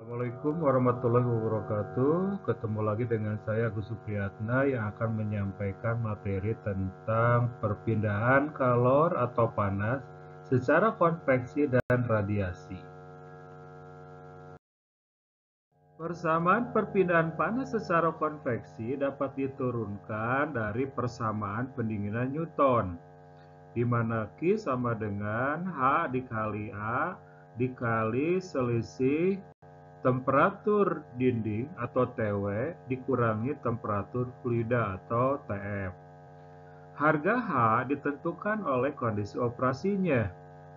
Assalamualaikum warahmatullahi wabarakatuh. Ketemu lagi dengan saya Agus Supriyatna yang akan menyampaikan materi tentang perpindahan kalor atau panas secara konveksi dan radiasi. Persamaan perpindahan panas secara konveksi dapat diturunkan dari persamaan pendinginan Newton, di mana Q sama dengan H dikali A dikali selisih temperatur dinding atau TW dikurangi temperatur fluida atau TF. Harga H ditentukan oleh kondisi operasinya,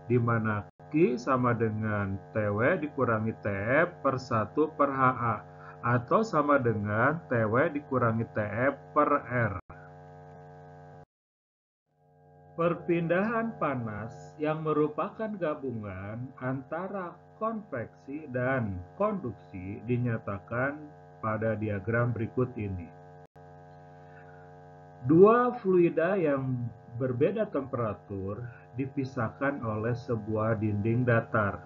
di mana Q sama dengan TW dikurangi TF per 1 per HA, atau sama dengan TW dikurangi TF per R. Perpindahan panas yang merupakan gabungan antara konveksi dan konduksi dinyatakan pada diagram berikut ini. Dua fluida yang berbeda temperatur dipisahkan oleh sebuah dinding datar,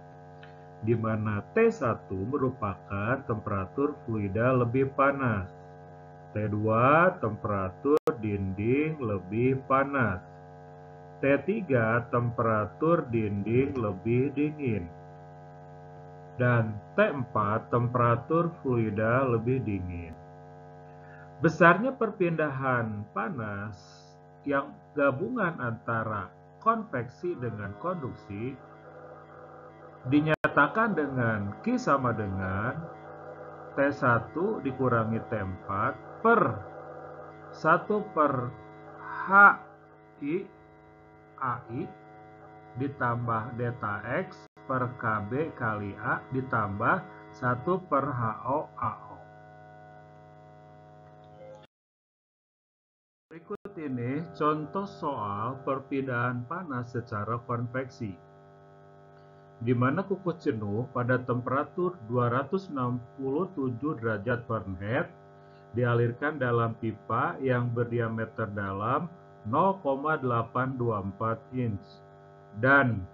di mana T1 merupakan temperatur fluida lebih panas, T2 temperatur dinding lebih panas, T3 temperatur dinding lebih dingin, dan T4 temperatur fluida lebih dingin. Besarnya perpindahan panas yang gabungan antara konveksi dengan konduksi dinyatakan dengan Q sama dengan T1 dikurangi T4 per 1 per HI AI ditambah delta X per KB kali A ditambah 1 per HO AO. Berikut ini contoh soal perpindahan panas secara konveksi, di mana kukus jenuh pada temperatur 267 derajat Fahrenheit dialirkan dalam pipa yang berdiameter dalam 0,824 inch dan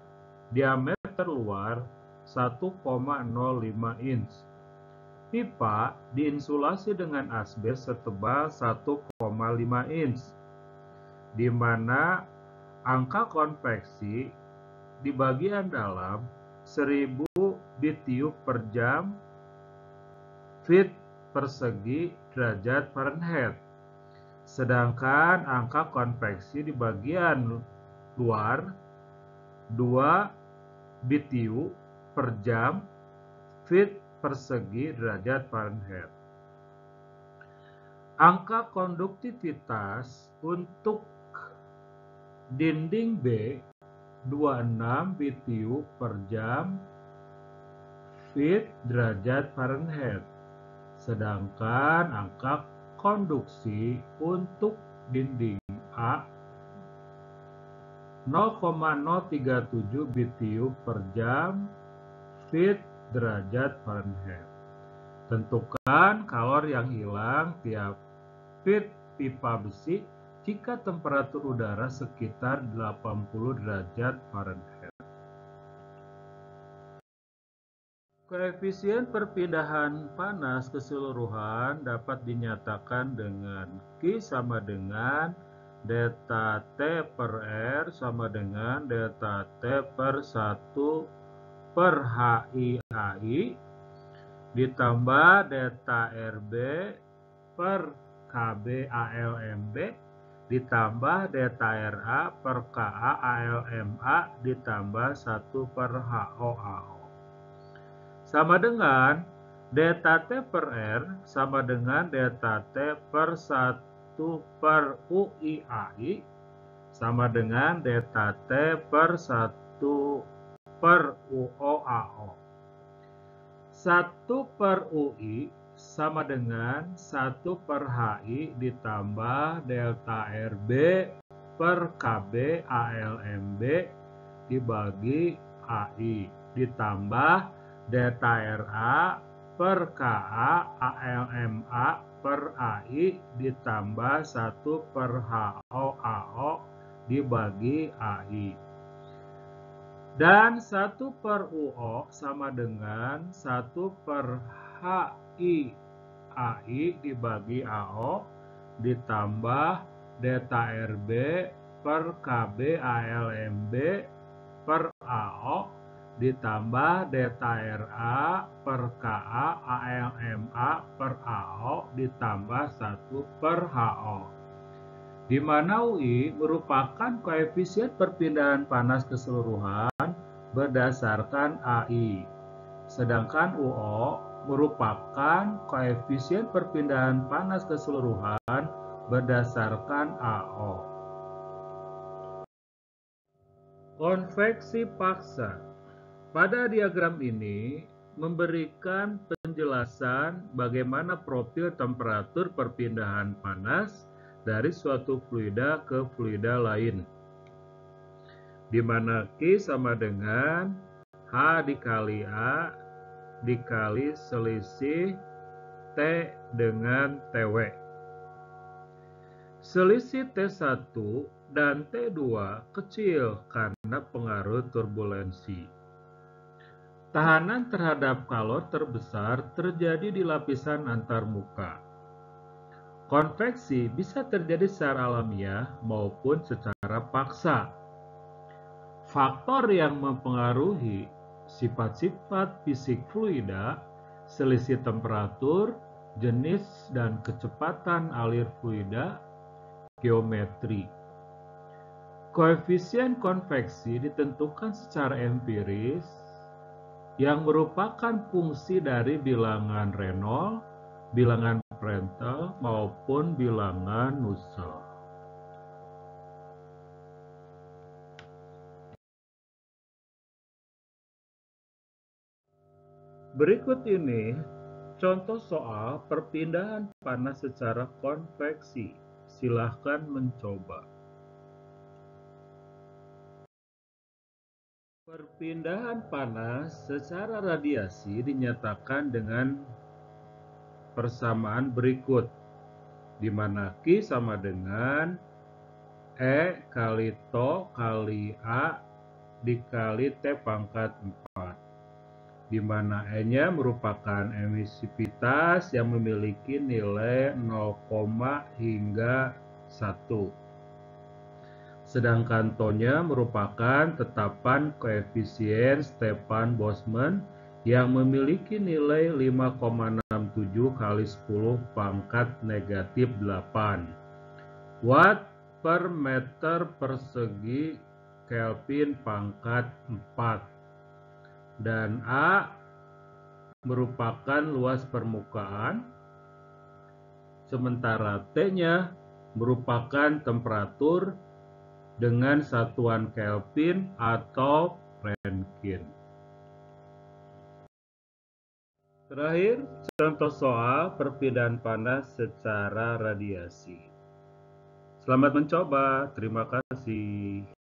diameter luar 1,05 inch. Pipa diinsulasi dengan asbes setebal 1,5 inch, di mana angka konveksi di bagian dalam 1000 BTU per jam feet persegi derajat Fahrenheit. Sedangkan angka konveksi di bagian luar 2 BTU per jam feet persegi derajat Fahrenheit. Angka konduktivitas untuk dinding B 26 BTU per jam feet derajat Fahrenheit. Sedangkan angka konduksi untuk dinding A 0,037 BTU per jam feet derajat Fahrenheit. Tentukan kalor yang hilang tiap feet pipa besi jika temperatur udara sekitar 80 derajat Fahrenheit. Koefisien perpindahan panas keseluruhan dapat dinyatakan dengan Q sama dengan delta T per R sama dengan delta T per 1 per HI AI ditambah delta RB per KB ALMB ditambah delta RA per KA ALMA ditambah 1 per HO AO. Sama dengan delta T per R sama dengan delta T per 1 per UI AI sama dengan delta T per 1 per UO AO. 1 per UI sama dengan 1 per HI ditambah delta RB per KB ALMB dibagi AI ditambah delta RA per KA ALMA per AI ditambah 1 per HO AO dibagi AI. Dan 1 per UO sama dengan 1 per HI AI dibagi AO ditambah delta RB per KB ALMB per AO ditambah delta RA per KA ALMA per AO ditambah 1 per HO. Di mana UI merupakan koefisien perpindahan panas keseluruhan berdasarkan AI. Sedangkan UO merupakan koefisien perpindahan panas keseluruhan berdasarkan AO. Konveksi paksa. Pada diagram ini memberikan penjelasan bagaimana profil temperatur perpindahan panas dari suatu fluida ke fluida lain, di mana Q sama dengan H dikali A dikali selisih T dengan TW. Selisih T1 dan T2 kecil karena pengaruh turbulensi. Tahanan terhadap kalor terbesar terjadi di lapisan antarmuka. Konveksi bisa terjadi secara alamiah maupun secara paksa. Faktor yang mempengaruhi sifat-sifat fisik fluida, selisih temperatur, jenis dan kecepatan alir fluida, geometri. Koefisien konveksi ditentukan secara empiris yang merupakan fungsi dari bilangan Reynolds, bilangan Prandtl maupun bilangan Nusselt. Berikut ini contoh soal perpindahan panas secara konveksi. Silahkan mencoba. Perpindahan panas secara radiasi dinyatakan dengan persamaan berikut, di mana Q sama dengan E kali TO kali A dikali T pangkat 4, di mana E-nya merupakan emisivitas yang memiliki nilai 0, hingga 1. Sedangkan TO-nya merupakan tetapan koefisien Stefan-Boltzmann yang memiliki nilai 5,67 kali 10 pangkat negatif 8 Watt per meter persegi Kelvin pangkat 4, dan A merupakan luas permukaan, sementara T-nya merupakan temperatur dengan satuan Kelvin atau Rankine. Terakhir, contoh soal perpindahan panas secara radiasi. Selamat mencoba, terima kasih.